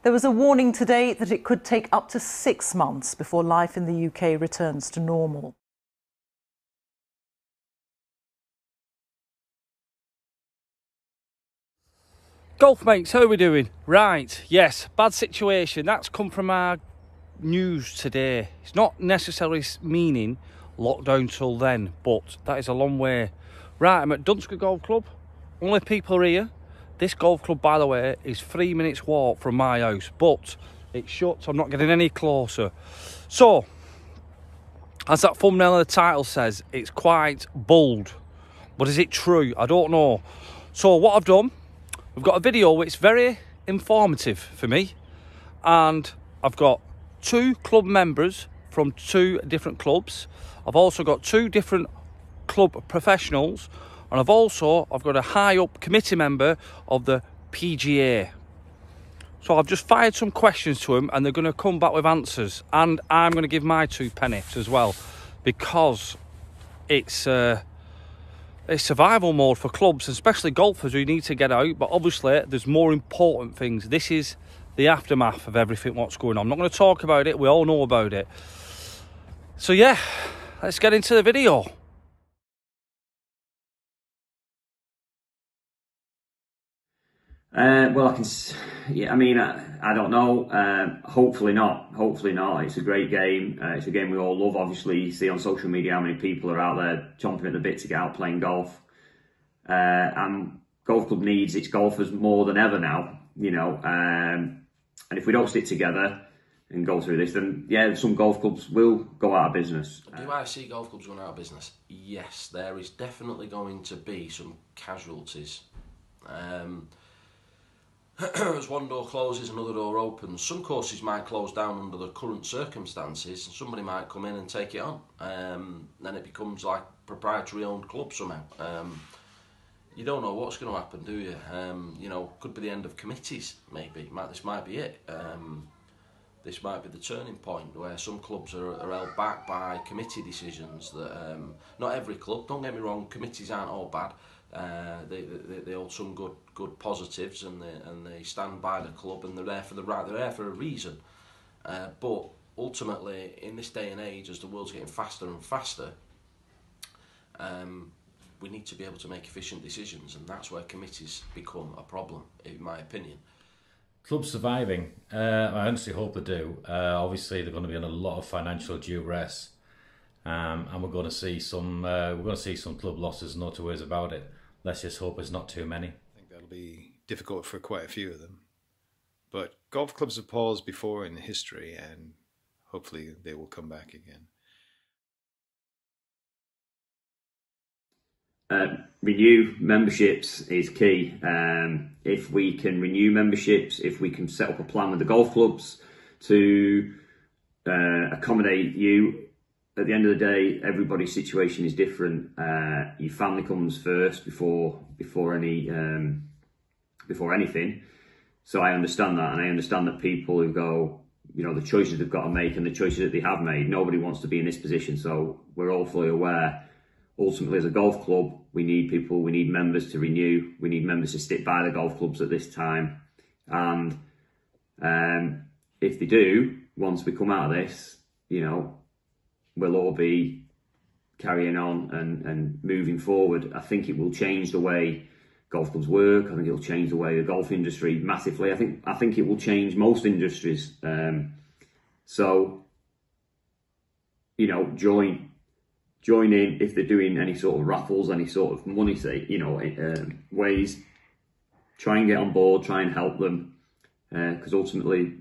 There was a warning today that it could take up to 6 months before life in the UK returns to normal. Golf mates, how are we doing? Right, yes, bad situation. That's come from our news today. It's not necessarily meaning lockdown till then, but that is a long way. Right, I'm at Duncan Golf Club. Only people are here. This golf club, by the way, is 3 minutes walk from my house, but it's shut, so I'm not getting any closer. So, as that thumbnail of the title says, it's quite bold. But is it true? I don't know. So what I've done, we've got a video which is very informative for me, and I've got 2 club members from 2 different clubs. I've also got 2 different club professionals, and I've got a high up committee member of the PGA. So I've just fired some questions to them, and they're going to come back with answers, and I'm going to give my 2 pennies as well, because it's survival mode for clubs, especially golfers who need to get out. But obviously there's more important things. This is the aftermath of everything what's going on. I'm not going to talk about it, we all know about it. So yeah, let's get into the video. Well, I don't know. Hopefully not. Hopefully not. It's a great game. It's a game we all love. Obviously, you see on social media how many people are out there chomping at the bit to get out playing golf. And golf club needs its golfers more than ever now. You know, and if we don't stick together and go through this, then yeah, some golf clubs will go out of business. Do I see golf clubs going out of business? Yes, there is definitely going to be some casualties. As one door closes, another door opens. Some courses might close down under the current circumstances, and somebody might come in and take it on. Then it becomes like proprietary owned club somehow. You don't know what's going to happen, do you? You know, could be the end of committees, maybe. This might be it. This might be the turning point where some clubs are held back by committee decisions that not every club, don't get me wrong, committees aren't all bad. They hold some good positives, and they stand by the club, and they're there for a reason. But ultimately, in this day and age, as the world's getting faster and faster, we need to be able to make efficient decisions, and that's where committees become a problem, in my opinion. Clubs surviving, I honestly hope they do. Obviously, they're going to be in a lot of financial duress, and we're going to see some club losses. No two ways about it. Let's just hope it's not too many. I think that'll be difficult for quite a few of them. But golf clubs have paused before in history, and hopefully they will come back again. Renew memberships is key. If we can renew memberships, if we can set up a plan with the golf clubs to accommodate you, at the end of the day, everybody's situation is different. Your family comes first before anything. So I understand that, and I understand that people who go, you know, the choices they've got to make and the choices that they have made. Nobody wants to be in this position, so we're all fully aware. Ultimately, as a golf club, we need people, we need members to renew, we need members to stick by the golf clubs at this time. And if they do, once we come out of this, you know, we'll all be carrying on and moving forward. I think it will change the way golf clubs work. I think it'll change the way the golf industry massively. I think it will change most industries. So, you know, join in if they're doing any sort of raffles, any sort of money, ways. Try and get on board, try and help them, because ultimately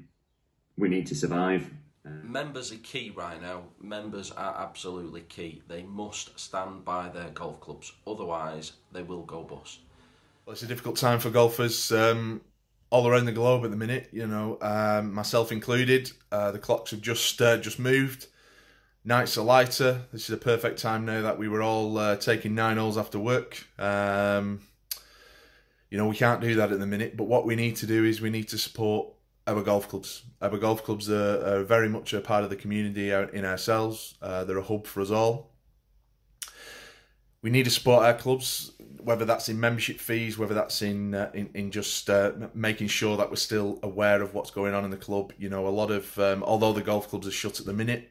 we need to survive. Members are key right now. Members are absolutely key. They must stand by their golf clubs, otherwise they will go bust. Well, it's a difficult time for golfers all around the globe at the minute. You know, myself included. The clocks have just moved. Nights are lighter. This is a perfect time now that we were all taking 9 holes after work. You know, we can't do that at the minute, but what we need to do is we need to support our golf clubs. Our golf clubs are very much a part of the community out in ourselves. They're a hub for us all. We need to support our clubs, whether that's in membership fees, whether that's in just making sure that we're still aware of what's going on in the club. You know, a lot of although the golf clubs are shut at the minute,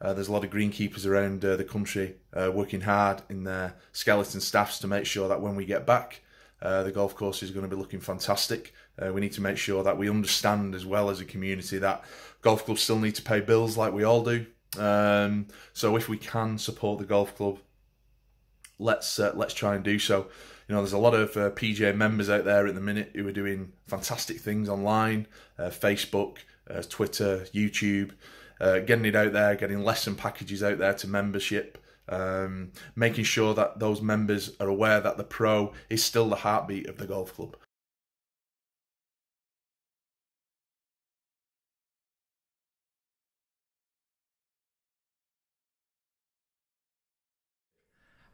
there's a lot of greenkeepers around the country working hard in their skeleton staffs to make sure that when we get back, the golf course is going to be looking fantastic. We need to make sure that we understand as well as a community that golf clubs still need to pay bills like we all do. So if we can support the golf club, let's try and do so. You know, there's a lot of PGA members out there at the minute who are doing fantastic things online, Facebook, Twitter, YouTube, getting it out there, getting lesson packages out there to membership, making sure that those members are aware that the pro is still the heartbeat of the golf club.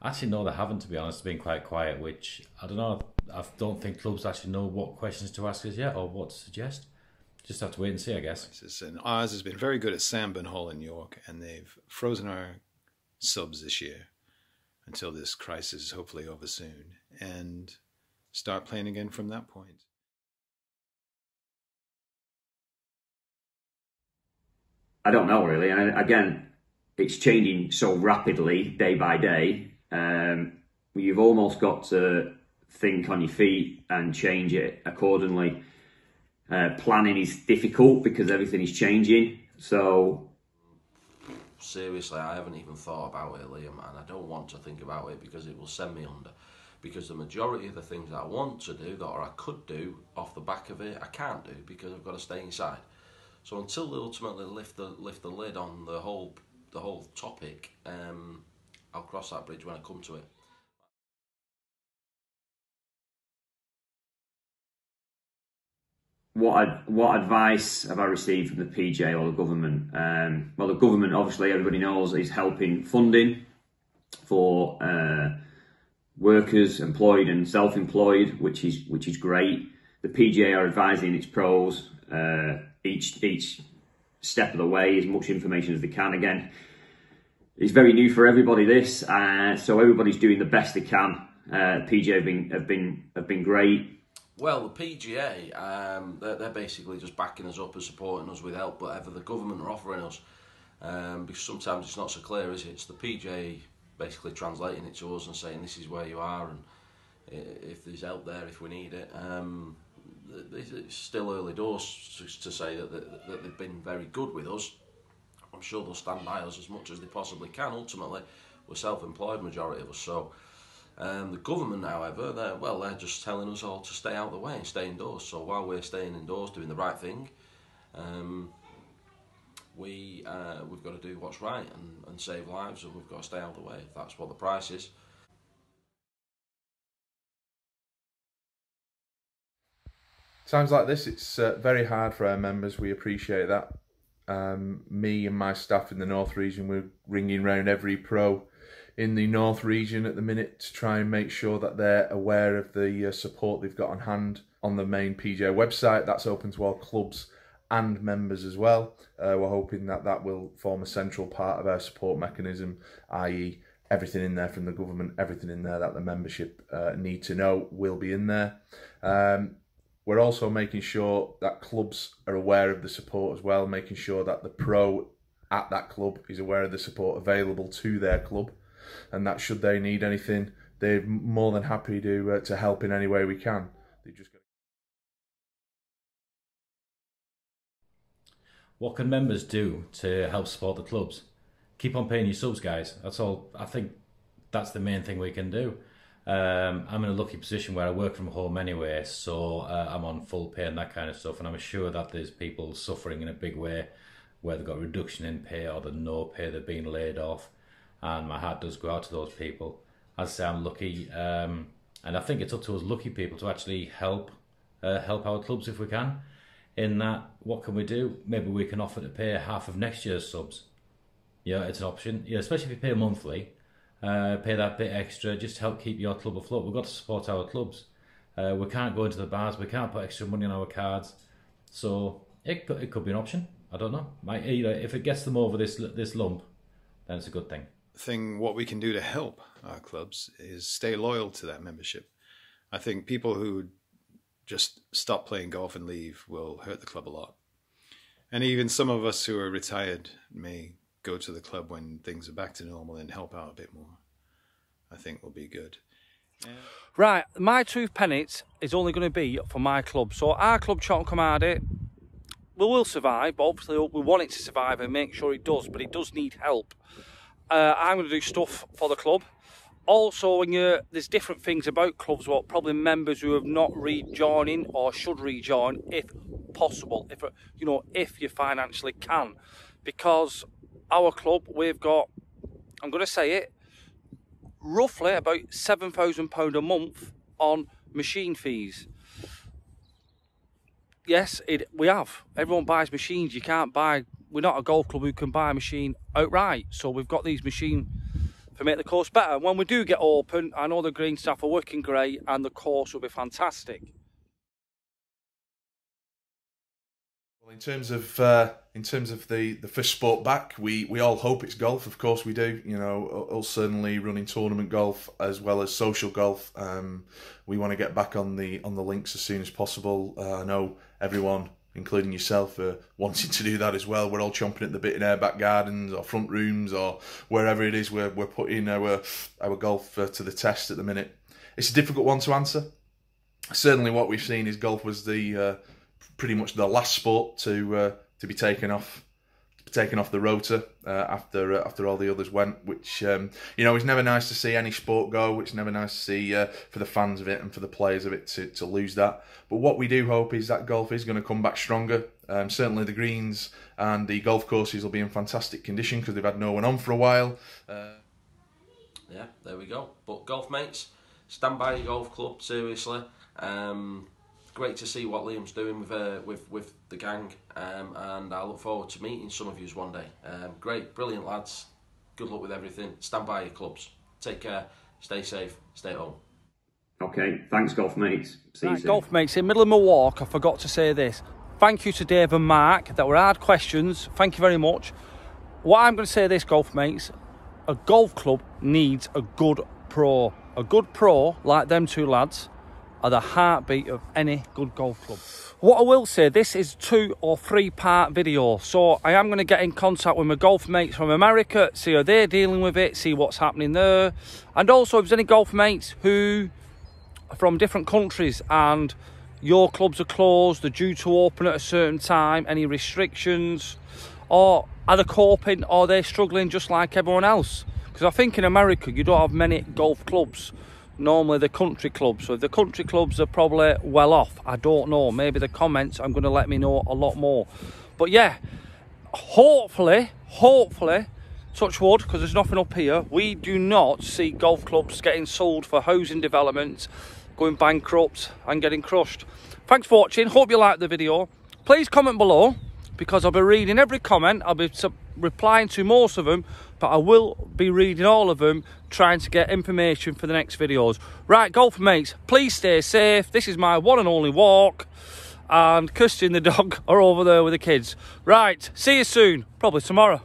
Actually, no, they haven't, to be honest. They've been quite quiet, which, I don't know, I don't think clubs actually know what questions to ask us yet or what to suggest. Just have to wait and see, I guess. And Oz has been very good at Sandburn Hall in York, and they've frozen our subs this year until this crisis is hopefully over soon, and start playing again from that point. I don't know really, and again, it's changing so rapidly day by day. You've almost got to think on your feet and change it accordingly. Planning is difficult because everything is changing. So seriously, I haven't even thought about it, Liam, and I don't want to think about it because it will send me under. Because the majority of the things that I want to do, or I could do off the back of it, I can't do because I've got to stay inside. So until they ultimately lift the lid on the whole topic, I'll cross that bridge when I come to it. What advice have I received from the PGA or the government? Well, the government, obviously, everybody knows, is helping funding for workers, employed and self-employed, which is great. The PGA are advising its pros each step of the way, as much information as they can. Again, it's very new for everybody, this, so everybody's doing the best they can. PGA have been great. Well, the PGA, they're basically just backing us up and supporting us with help, whatever the government are offering us. Because sometimes it's not so clear, is it? It's the PGA basically translating it to us and saying this is where you are, and if there's help there, if we need it. It's still early doors to say that they've been very good with us. I'm sure they'll stand by us as much as they possibly can. Ultimately, we're self-employed, majority of us. So the government, however, they're just telling us all to stay out of the way and stay indoors. So while we're staying indoors doing the right thing, we've got to do what's right and save lives, and we've got to stay out of the way. That's what the price is. Times like this, it's very hard for our members. We appreciate that. Me and my staff in the North region, we're ringing round every pro in the North region at the minute to try and make sure that they're aware of the support they've got on hand on the main PGA website. That's open to all clubs and members as well. We're hoping that that will form a central part of our support mechanism, i.e. everything in there from the government, everything in there that the membership need to know will be in there. We're also making sure that clubs are aware of the support as well, making sure that the pro at that club is aware of the support available to their club, and that should they need anything, they're more than happy to help in any way we can. What can members do to help support the clubs? Keep on paying your subs, guys. That's all. I think that's the main thing we can do. I'm in a lucky position where I work from home anyway, so I'm on full pay and that kind of stuff, and I'm sure that there's people suffering in a big way where they've got a reduction in pay or the no pay, they're being laid off, and my heart does go out to those people. As I say, I'm lucky, and I think it's up to us lucky people to actually help our clubs if we can. In that, what can we do? Maybe we can offer to pay half of next year's subs. Yeah, it's an option. Yeah, especially if you pay monthly. Pay that bit extra just to help keep your club afloat. We've got to support our clubs. We can't go into the bars. We can't put extra money on our cards. So it could be an option. I don't know. If it gets them over this lump, then it's a good thing. thing, what we can do to help our clubs is stay loyal to that membership. I think people who just stop playing golf and leave will hurt the club a lot. And even some of us who are retired may go to the club when things are back to normal and help out a bit more. I think will be good. Right, my two pennants is only going to be for my club. So our club, Chorlton Commander, we will survive, but obviously we want it to survive and make sure it does, but it does need help. I'm going to do stuff for the club. Also, when there's different things about clubs, what probably members who have not rejoining or should rejoin, if possible, if you financially can, because our club, we've got, I'm going to say it, roughly about £7,000 a month on machine fees. Yes, we have. Everyone buys machines. You can't buy. We're not a golf club who can buy a machine outright. So we've got these machines to make the course better. When we do get open, I know the green staff are working great and the course will be fantastic. Well, in terms of the first sport back, we all hope it's golf. Of course we do. You know, us certainly running tournament golf as well as social golf. We want to get back on the links as soon as possible. I know everyone, including yourself, are wanting to do that as well. We're all chomping at the bit in our back gardens or front rooms or wherever it is we're putting our golf to the test at the minute. It's a difficult one to answer. Certainly what we've seen is golf was the pretty much the last sport to be taken off the rotor after all the others went, which you know, is never nice to see any sport go. It's never nice to see for the fans of it and for the players of it to lose that. But what we do hope is that golf is going to come back stronger. Certainly the greens and the golf courses will be in fantastic condition because they've had no one on for a while. Yeah, there we go. But golf mates, stand by your golf club, seriously. Great to see what Liam's doing with the gang, and I look forward to meeting some of you one day. Great, brilliant lads. Good luck with everything. Stand by your clubs. Take care. Stay safe. Stay home. Okay, thanks, golf mates. See you soon. Golf mates, in the middle of my walk, I forgot to say this. Thank you to Dave and Mark that were hard questions. Thank you very much. What I'm going to say this, golf mates, a golf club needs a good pro. A good pro, like them two lads, are the heartbeat of any good golf club. What I will say, this is 2 or 3 part video, so I am going to get in contact with my golf mates from America, see how they're dealing with it, see what's happening there, and also if there's any golf mates who are from different countries and your clubs are closed, they're due to open at a certain time, any restrictions, or are they coping, or they're struggling just like everyone else? Because I think in America you don't have many golf clubs. Normally the country clubs, so if the country clubs are probably well off, I don't know, maybe the comments are going to let me know a lot more. But yeah, hopefully, touch wood, because there's nothing up here, we do not see golf clubs getting sold for housing development, going bankrupt and getting crushed. Thanks for watching, hope you liked the video. Please comment below, because I'll be reading every comment, I'll be replying to most of them, but I will be reading all of them, trying to get information for the next videos. Right, golf mates, please stay safe. This is my one and only walk, and Kirsty and the dog are over there with the kids. Right, see you soon, probably tomorrow.